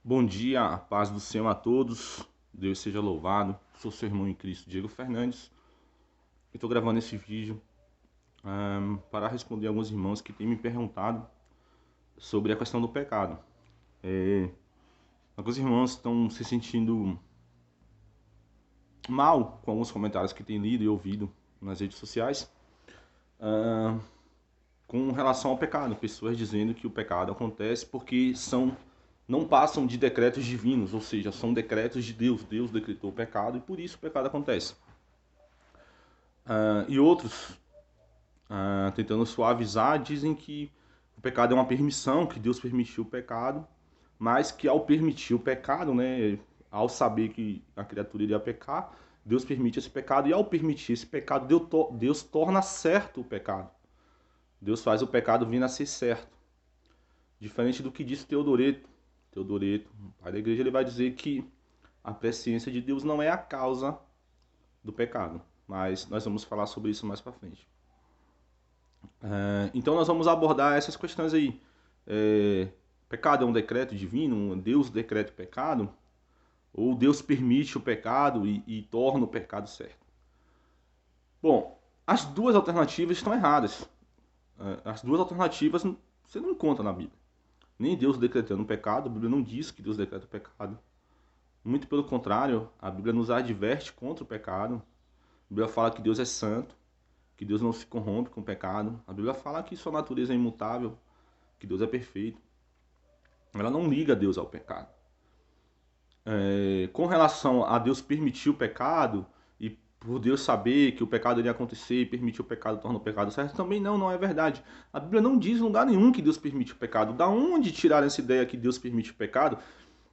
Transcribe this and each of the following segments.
Bom dia, a paz do Senhor a todos. Deus seja louvado. Sou seu irmão em Cristo, Diego Fernandes. Eu estou gravando esse vídeo para responder alguns irmãos que têm me perguntado sobre a questão do pecado. Alguns irmãos estão se sentindo mal com alguns comentários que têm lido e ouvido nas redes sociais com relação ao pecado. Pessoas dizendo que o pecado acontece porque não passam de decretos divinos, ou seja, são decretos de Deus. Deus decretou o pecado e por isso o pecado acontece. E outros, tentando suavizar, dizem que o pecado é uma permissão, que Deus permitiu o pecado, mas que ao permitir o pecado, né, ao saber que a criatura iria pecar, Deus permite esse pecado, e ao permitir esse pecado, Deus torna certo o pecado. Deus faz o pecado vir a ser certo. Diferente do que disse Teodoreto. Teodoreto, pai da igreja, ele vai dizer que a presciência de Deus não é a causa do pecado. Mas nós vamos falar sobre isso mais para frente. Então nós vamos abordar essas questões aí. Pecado é um decreto divino? Deus decreta o pecado? Ou Deus permite o pecado e torna o pecado certo? Bom, as duas alternativas estão erradas. As duas alternativas você não encontra na Bíblia. Nem Deus decretando o pecado, a Bíblia não diz que Deus decreta o pecado. Muito pelo contrário, a Bíblia nos adverte contra o pecado. A Bíblia fala que Deus é santo, que Deus não se corrompe com o pecado. A Bíblia fala que sua natureza é imutável, que Deus é perfeito. Ela não liga Deus ao pecado. Com relação a Deus permitir o pecado, e por Deus saber que o pecado iria acontecer e permitir o pecado torna o pecado certo, também não é verdade. A Bíblia não diz em lugar nenhum que Deus permite o pecado. Da onde tiraram essa ideia que Deus permite o pecado?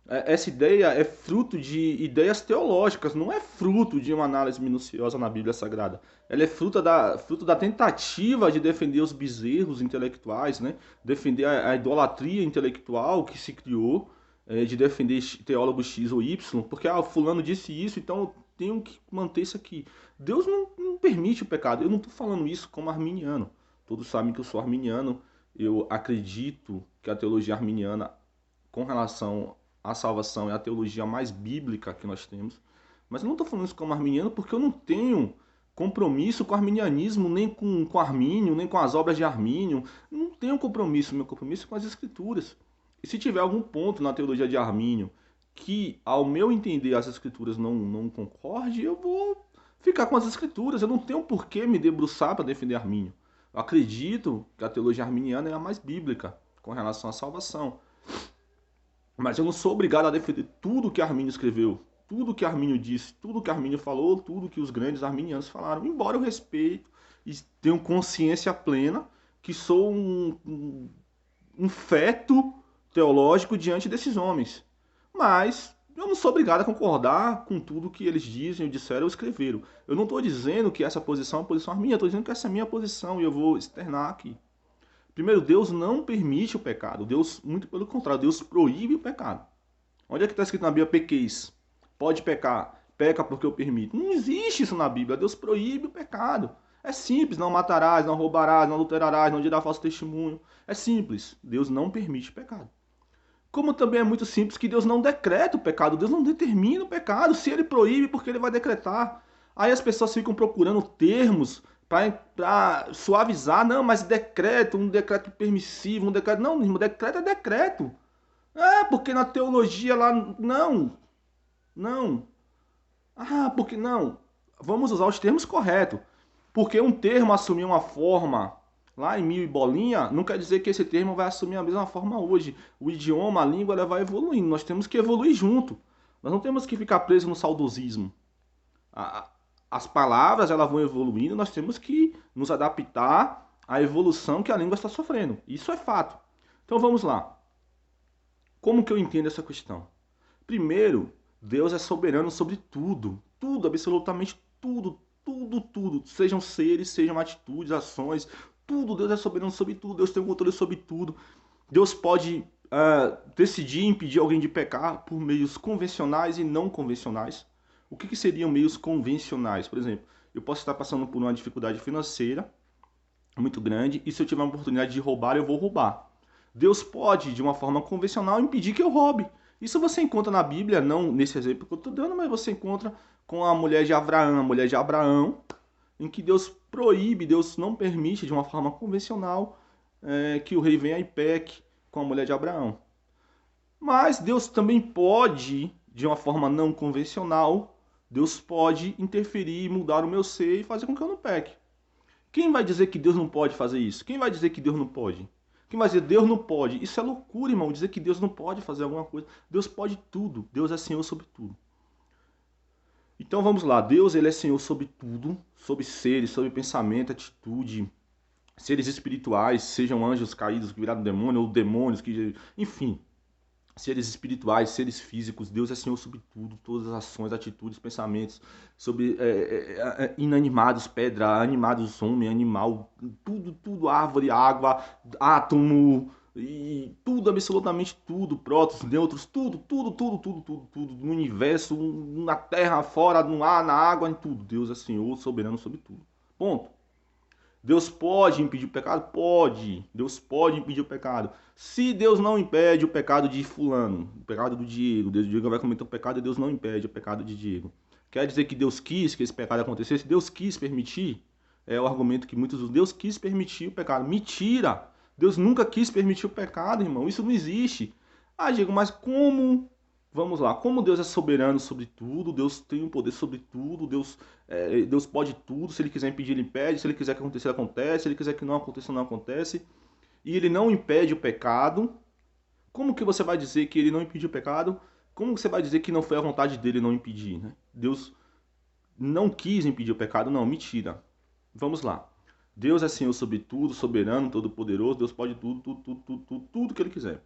Essa ideia é fruto de ideias teológicas, não é fruto de uma análise minuciosa na Bíblia Sagrada. Ela é fruto da tentativa de defender os bezerros intelectuais, né? Defender a idolatria intelectual que se criou, de defender teólogo X ou Y, porque fulano disse isso, então eu tenho que manter isso aqui. Deus não permite o pecado. Eu não estou falando isso como arminiano. Todos sabem que eu sou arminiano. Eu acredito que a teologia arminiana, com relação a salvação é a teologia mais bíblica que nós temos. Mas eu não estou falando isso como arminiano porque eu não tenho compromisso com o arminianismo, nem com Armínio, nem com as obras de Armínio. Não tenho compromisso, meu compromisso é com as escrituras. E se tiver algum ponto na teologia de Armínio que, ao meu entender, as escrituras não concordem, eu vou ficar com as escrituras. Eu não tenho por que me debruçar para defender Armínio. Eu acredito que a teologia arminiana é a mais bíblica com relação à salvação. Mas eu não sou obrigado a defender tudo que Armínio escreveu, tudo que Armínio disse, tudo que Armínio falou, tudo que os grandes arminianos falaram. Embora eu respeito e tenho consciência plena que sou um feto teológico diante desses homens. Mas eu não sou obrigado a concordar com tudo que eles dizem, disseram ou escreveram. Eu não estou dizendo que essa posição é a posição arminiana, estou dizendo que essa é a minha posição e eu vou externar aqui. Primeiro, Deus não permite o pecado. Deus, muito pelo contrário, Deus proíbe o pecado. Onde é que está escrito na Bíblia, pequeis? Pode pecar. Peca porque eu permito. Não existe isso na Bíblia. Deus proíbe o pecado. É simples, não matarás, não roubarás, não adulterarás, não dirás falso testemunho. É simples. Deus não permite o pecado. Como também é muito simples que Deus não decreta o pecado. Deus não determina o pecado. Se ele proíbe, porque ele vai decretar. Aí as pessoas ficam procurando termos para suavizar. Não, mas decreto, um decreto permissivo, um decreto. Não, irmão, decreto é decreto. Porque na teologia lá. Não, não. Porque não. Vamos usar os termos corretos. Porque um termo assumiu uma forma lá em mil e bolinha, não quer dizer que esse termo vai assumir a mesma forma hoje. O idioma, a língua, ela vai evoluindo. Nós temos que evoluir junto. Nós não temos que ficar presos no saudosismo. As palavras elas vão evoluindo, nós temos que nos adaptar à evolução que a língua está sofrendo. Isso é fato. Então vamos lá. Como que eu entendo essa questão? Primeiro, Deus é soberano sobre tudo. Tudo, absolutamente tudo. Tudo, tudo. Sejam seres, sejam atitudes, ações. Tudo, Deus é soberano sobre tudo. Deus tem o controle sobre tudo. Deus pode decidir impedir alguém de pecar por meios convencionais e não convencionais. O que seriam meios convencionais? Por exemplo, eu posso estar passando por uma dificuldade financeira muito grande e se eu tiver uma oportunidade de roubar, eu vou roubar. Deus pode, de uma forma convencional, impedir que eu roube. Isso você encontra na Bíblia, não nesse exemplo que eu estou dando, mas você encontra com a mulher de Abraão, em que Deus proíbe, Deus não permite de uma forma convencional que o rei venha e peque com a mulher de Abraão. Mas Deus também pode, de uma forma não convencional, Deus pode interferir e mudar o meu ser e fazer com que eu não peque. Quem vai dizer que Deus não pode fazer isso? Quem vai dizer que Deus não pode? Quem vai dizer Deus não pode? Isso é loucura, irmão, dizer que Deus não pode fazer alguma coisa. Deus pode tudo. Deus é Senhor sobre tudo. Então vamos lá. Deus, ele é Senhor sobre tudo, sobre seres, sobre pensamento, atitude, seres espirituais, sejam anjos caídos que viraram demônio ou demônios que, enfim, seres espirituais, seres físicos, Deus é Senhor sobre tudo, todas as ações, atitudes, pensamentos, sobre inanimados, pedra, animados, homem, animal, tudo, tudo, árvore, água, átomo, e tudo, absolutamente tudo, prótons, nêutrons, tudo, tudo, tudo, tudo, tudo, tudo, no universo, na terra, fora, no ar, na água, em tudo. Deus é Senhor, soberano sobre tudo. Ponto. Deus pode impedir o pecado? Pode. Deus pode impedir o pecado. Se Deus não impede o pecado de fulano, o pecado do Diego, Deus Diego vai cometer um pecado e Deus não impede o pecado de Diego. Quer dizer que Deus quis que esse pecado acontecesse? Deus quis permitir? É o argumento que muitos usam. Deus quis permitir o pecado. Mentira! Deus nunca quis permitir o pecado, irmão. Isso não existe. Ah, Diego, mas como? Vamos lá. Como Deus é soberano sobre tudo, Deus tem o poder sobre tudo, Deus pode tudo. Se ele quiser impedir, ele impede. Se ele quiser que aconteça, acontece. Se ele quiser que não aconteça, não acontece. E ele não impede o pecado. Como que você vai dizer que ele não impediu o pecado? Como você vai dizer que não foi a vontade dele não impedir, né? Deus não quis impedir o pecado? Não, mentira. Vamos lá. Deus é Senhor sobre tudo, soberano, todo-poderoso. Deus pode tudo, tudo, tudo, tudo, tudo, tudo que ele quiser.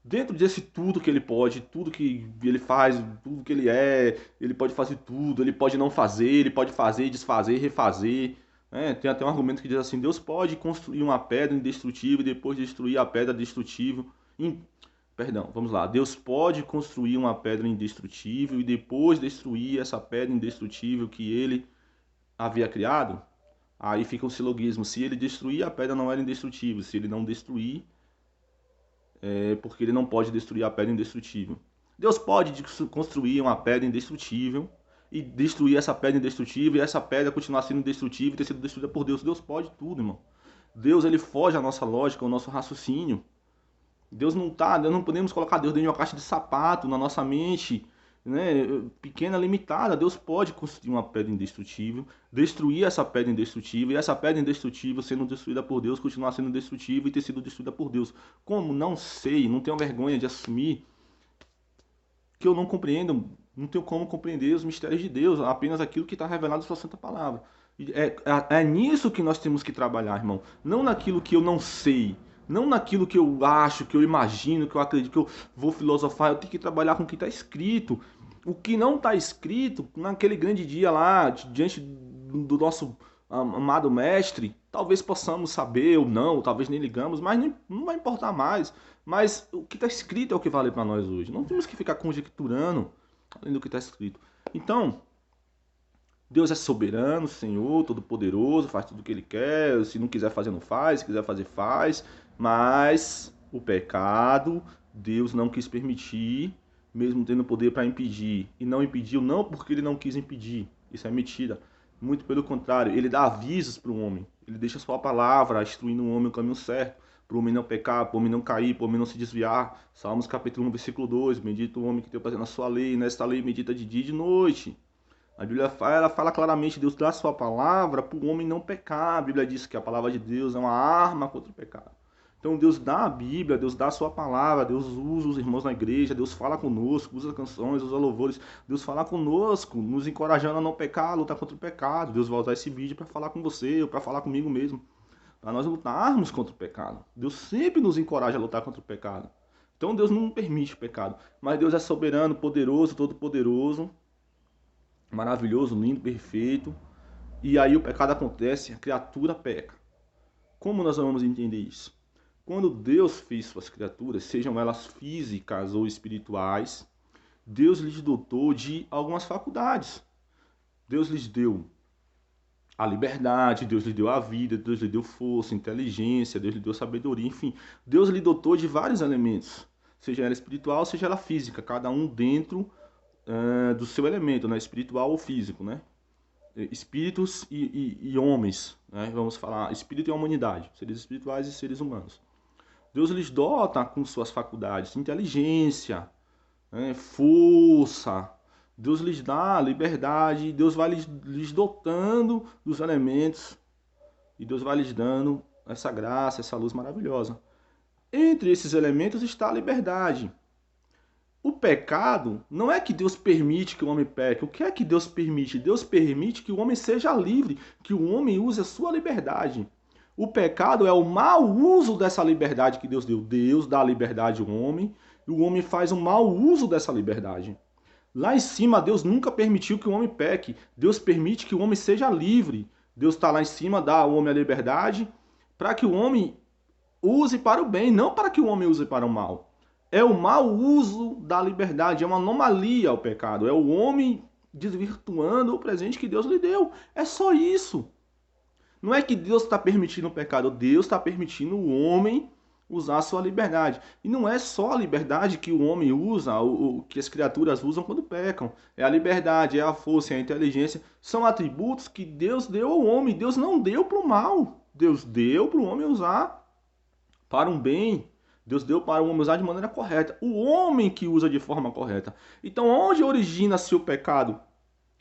Dentro desse tudo que ele pode, tudo que ele faz, tudo que ele pode fazer tudo, ele pode não fazer, ele pode fazer, desfazer, refazer. Né? Tem até um argumento que diz assim: Deus pode construir uma pedra indestrutível e depois destruir a pedra destrutível. Perdão, vamos lá. Deus pode construir uma pedra indestrutível e depois destruir essa pedra indestrutível que ele havia criado? Aí fica um silogismo. Se ele destruir, a pedra não era indestrutível. Se ele não destruir, porque ele não pode destruir a pedra indestrutível. Deus pode construir uma pedra indestrutível e destruir essa pedra indestrutível e essa pedra continuar sendo indestrutível e ter sido destruída por Deus. Deus pode tudo, irmão. Deus, ele foge à nossa lógica, ao nosso raciocínio. Deus não podemos colocar Deus dentro de uma caixa de sapato na nossa mente, né, pequena, limitada. Deus pode construir uma pedra indestrutível, destruir essa pedra indestrutível, e essa pedra indestrutível, sendo destruída por Deus, continuar sendo destrutível e ter sido destruída por Deus. Como? Não sei, não tenho vergonha de assumir que eu não compreendo, não tenho como compreender os mistérios de Deus, apenas aquilo que está revelado em sua santa palavra. É nisso que nós temos que trabalhar, irmão. Não naquilo que eu não sei, não naquilo que eu acho, que eu imagino, que eu acredito, que eu vou filosofar. Eu tenho que trabalhar com o que está escrito. O que não está escrito, naquele grande dia lá, diante do nosso amado mestre, talvez possamos saber ou não, talvez nem ligamos, mas não vai importar mais. Mas o que está escrito é o que vale para nós hoje. Não temos que ficar conjecturando além do que está escrito. Então, Deus é soberano, Senhor, todo-poderoso, faz tudo o que Ele quer. Se não quiser fazer, não faz. Se quiser fazer, faz. Mas o pecado, Deus não quis permitir, mesmo tendo poder para impedir. E não impediu, não porque Ele não quis impedir. Isso é mentira. Muito pelo contrário, Ele dá avisos para o homem. Ele deixa a sua palavra, instruindo o homem o caminho certo, para o homem não pecar, para o homem não cair, para o homem não se desviar. Salmos capítulo 1, versículo 2. Bendito o homem que tem prazer na sua lei, nesta lei medita de dia e de noite. A Bíblia fala claramente, Deus dá a sua palavra para o homem não pecar. A Bíblia diz que a palavra de Deus é uma arma contra o pecado. Então Deus dá a Bíblia, Deus dá a sua palavra, Deus usa os irmãos na igreja, Deus fala conosco, usa canções, usa louvores, Deus fala conosco, nos encorajando a não pecar, a lutar contra o pecado. Deus vai usar esse vídeo para falar com você, ou para falar comigo mesmo, para nós lutarmos contra o pecado. Deus sempre nos encoraja a lutar contra o pecado. Então Deus não permite o pecado, mas Deus é soberano, poderoso, todo-poderoso, maravilhoso, lindo, perfeito. E aí o pecado acontece, a criatura peca. Como nós vamos entender isso? Quando Deus fez suas criaturas, sejam elas físicas ou espirituais, Deus lhes dotou de algumas faculdades. Deus lhes deu a liberdade, Deus lhe deu a vida, Deus lhe deu força, inteligência, Deus lhe deu sabedoria, enfim, Deus lhe dotou de vários elementos. seja ela espiritual, seja ela física, cada um dentro do seu elemento, né? Espiritual ou físico, né? Espíritos e homens, né? Vamos falar espírito e humanidade, seres espirituais e seres humanos. Deus lhes dota com suas faculdades, inteligência, né? Força. Deus lhes dá liberdade, Deus vai lhes dotando dos elementos e Deus vai lhes dando essa graça, essa luz maravilhosa. Entre esses elementos está a liberdade. O pecado não é que Deus permite que o homem peque. O que é que Deus permite? Deus permite que o homem seja livre, que o homem use a sua liberdade. O pecado é o mau uso dessa liberdade que Deus deu. Deus dá a liberdade ao homem e o homem faz um mau uso dessa liberdade. Lá em cima, Deus nunca permitiu que o homem peque. Deus permite que o homem seja livre. Deus está lá em cima, dá ao homem a liberdade para que o homem use para o bem, não para que o homem use para o mal. É o mau uso da liberdade, é uma anomalia ao pecado. É o homem desvirtuando o presente que Deus lhe deu. É só isso. Não é que Deus está permitindo o pecado, Deus está permitindo o homem usar a sua liberdade. E não é só a liberdade que o homem usa, o que as criaturas usam quando pecam. É a liberdade, é a força, é a inteligência. São atributos que Deus deu ao homem. Deus não deu para o mal. Deus deu para o homem usar para um bem. Deus deu para o homem usar de maneira correta. O homem que usa de forma correta. Então, onde origina-se o pecado?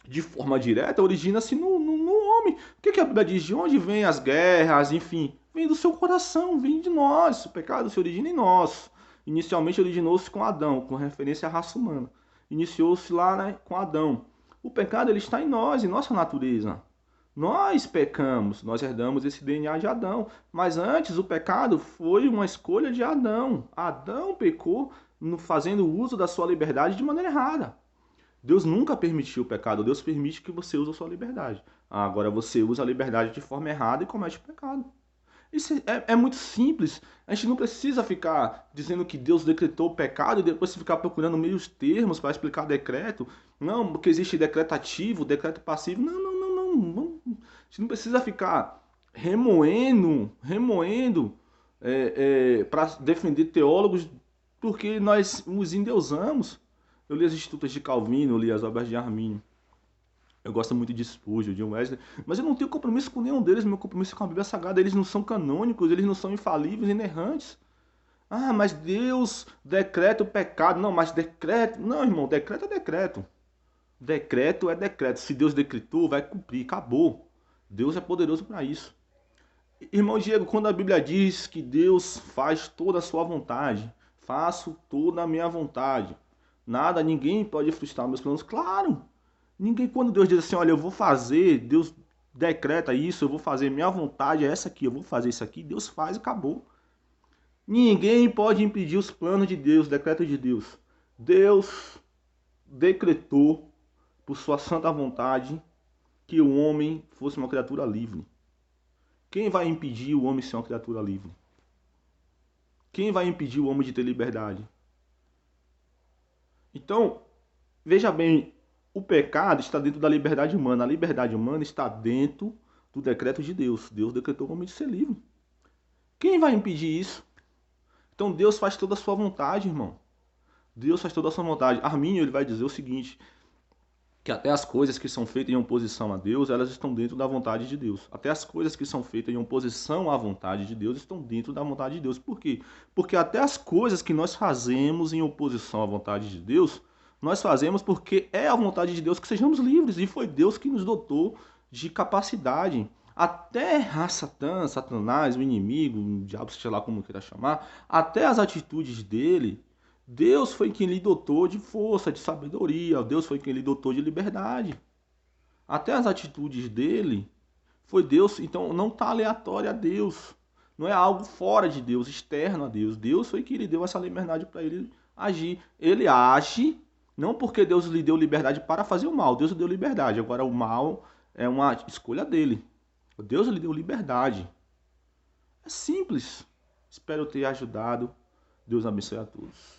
De forma direta, origina-se no homem. O que a Bíblia diz? De onde vêm as guerras, enfim? Vem do seu coração, vem de nós. O pecado se origina em nós. Inicialmente originou-se com Adão, com referência à raça humana. Iniciou-se lá, né, com Adão. O pecado ele está em nós, em nossa natureza. Nós pecamos, nós herdamos esse DNA de Adão. Mas antes o pecado foi uma escolha de Adão. Adão pecou fazendo uso da sua liberdade de maneira errada. Deus nunca permitiu o pecado, Deus permite que você use a sua liberdade. Agora você usa a liberdade de forma errada e comete o pecado. Isso é muito simples. A gente não precisa ficar dizendo que Deus decretou o pecado e depois ficar procurando meios termos para explicar decreto. Não, porque existe decreto ativo, decreto passivo. Não. A gente não precisa ficar remoendo para defender teólogos porque nós os endeusamos. Eu li as Institutas de Calvino, eu li as obras de Arminio. Eu gosto muito de Spurgeon, de Wesley, mas eu não tenho compromisso com nenhum deles, meu compromisso é com a Bíblia Sagrada. Eles não são canônicos, eles não são infalíveis, inerrantes. Ah, mas Deus decreta o pecado. Não, mas decreto... Não, irmão, decreto é decreto. Decreto é decreto. Se Deus decretou, vai cumprir, acabou. Deus é poderoso para isso. Irmão Diego, quando a Bíblia diz que Deus faz toda a sua vontade, faço toda a minha vontade, nada, ninguém pode frustrar meus planos. Claro, ninguém, quando Deus diz assim, olha, eu vou fazer, Deus decreta isso, eu vou fazer, minha vontade é essa aqui, eu vou fazer isso aqui, Deus faz e acabou. Ninguém pode impedir os planos de Deus, o decreto de Deus. Deus decretou, por sua santa vontade, que o homem fosse uma criatura livre. Quem vai impedir o homem de ser uma criatura livre? Quem vai impedir o homem de ter liberdade? Então, veja bem, o pecado está dentro da liberdade humana. A liberdade humana está dentro do decreto de Deus. Deus decretou o homem de ser livre. Quem vai impedir isso? Então Deus faz toda a sua vontade, irmão. Deus faz toda a sua vontade. Arminio ele vai dizer o seguinte, que até as coisas que são feitas em oposição a Deus, elas estão dentro da vontade de Deus. Até as coisas que são feitas em oposição à vontade de Deus estão dentro da vontade de Deus. Por quê? Porque até as coisas que nós fazemos em oposição à vontade de Deus, nós fazemos porque é a vontade de Deus que sejamos livres. E foi Deus que nos dotou de capacidade. Até Satã, Satanás, o inimigo, o diabo, seja lá como queira chamar, até as atitudes dele, Deus foi quem lhe dotou de força, de sabedoria. Deus foi quem lhe dotou de liberdade. Até as atitudes dele, foi Deus. Então não está aleatório a Deus. Não é algo fora de Deus, externo a Deus. Deus foi quem lhe deu essa liberdade para ele agir. Ele age, não porque Deus lhe deu liberdade para fazer o mal. Deus lhe deu liberdade. Agora o mal é uma escolha dele. Deus lhe deu liberdade. É simples. Espero ter ajudado. Deus abençoe a todos.